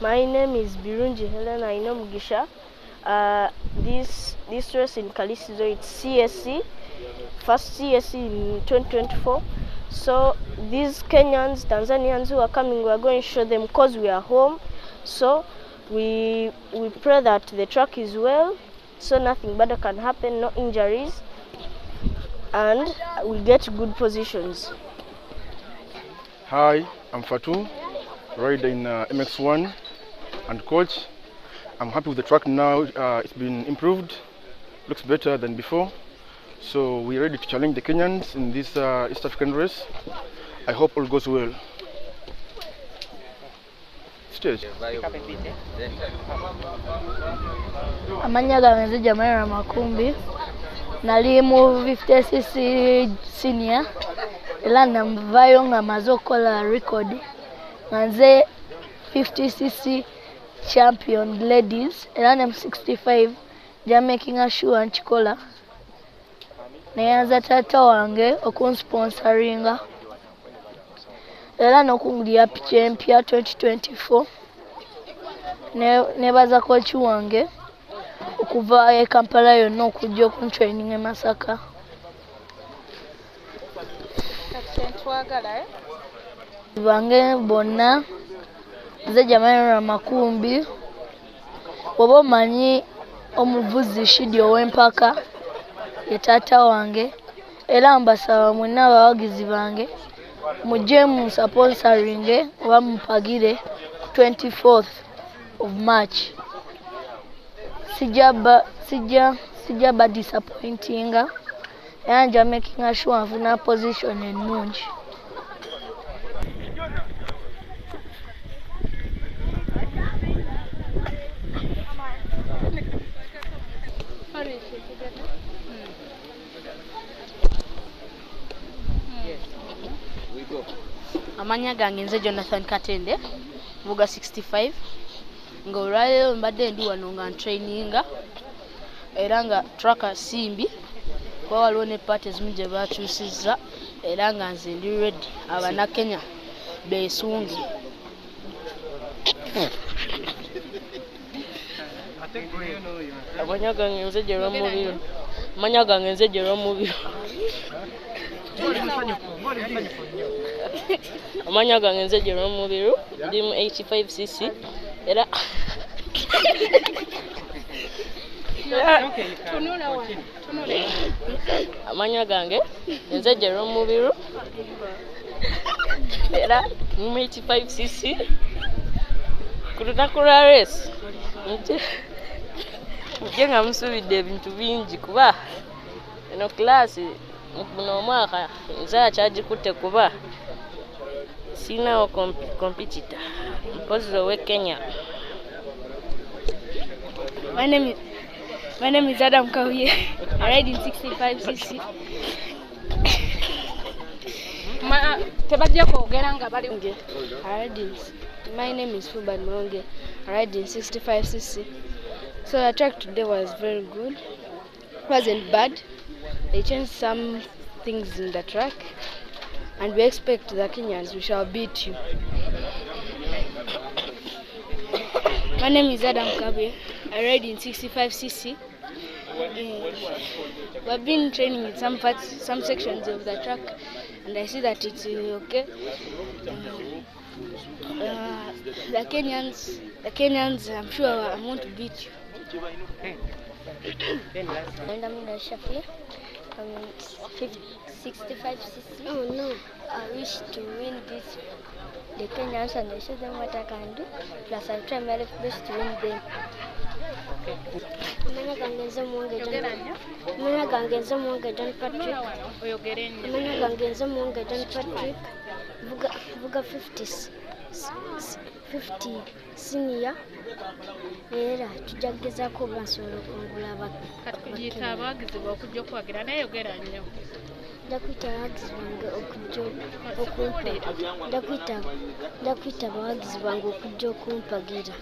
My name is Birunji Helena Mugisha. This race in Kalisizo, it's CSC, first CSC in 2024. So these Kenyans, Tanzanians who are coming, we are going to show them because we are home. So we pray that the track is well, so nothing bad can happen, no injuries, and we get good positions. Hi, I'm Fatu, rider in MX1 and coach. I'm happy with the track now. It's been improved, looks better than before. So we're ready to challenge the Kenyans in this East African race. I hope all goes well. Stage. Amanya ganze Jamaica Makumbi. Nali mu 50cc senior. Ela namvayo nga mazokola record. Nganze 50cc champion ladies. Ela nem 65. Ja making a show and chikola. Nayanza tata wange okunsponsoringa. Ela nokungulia piche mpya 2024. Nebaza coach wange okuva e Kampala yonna okujja okuntraining e Masaka. Bange bonna ze Jamaica Makumbi oba omanyi omuvuzi Shidi ow'empaka ye taata wange era mbasaba mwenna abawagizi bange mujje mu sponsoring oba mupagire 24th of March. Sijaba disappointing and I'm making a sure of a position in Nunj. Amanya gange nze Jonathan Katende vuga 65 nga olwalero mbadde ndi wano nga traininga era nga tracker simbi kwa waliwo ne parties muje bakyusizza era nga nze ndi ready abana Kenya besungi. Amanya gange nze Jerwa Mubiro. Amanya gange nze Jerwa Mubiro. Amanya gange nze Jerwa Mubiro ndi mu 85cc era Amanya gange nze Jerome Mubiru era mu 85cc ku lunaku lwa race mujje nga musuubidde ebintu bingi kuba eno kilaasi muno omwaka nze akyagikutte kuba sinawo competitor mpozi ow'e Kenya. My name is Adam Kawiye. I ride in 65cc. My name is Fuban Monge. I ride in 65cc. So the track today was very good. It wasn't bad. They changed some things in the track, and we expect the Kenyans we shall beat you. My name is Adam Kawiye. I ride in 65cc. We've been training in some sections of the track, and I see that it's okay. The Kenyans, I'm sure I won't beat you. And I'm Shafi. I'm 65cc. Oh no! I wish to win this. The Kenyans, and I show them what I can do. Plus, I try my best to win them. Mana gangenza John Patrick. Mana gangenza John Patrick. Vuga 50 senior. Era tujagezaako basobola okungula kuyita abaagizibwa okujja okwagira naye yogera nnyo. Ndakwita abawagizi bange okujja okumpagira.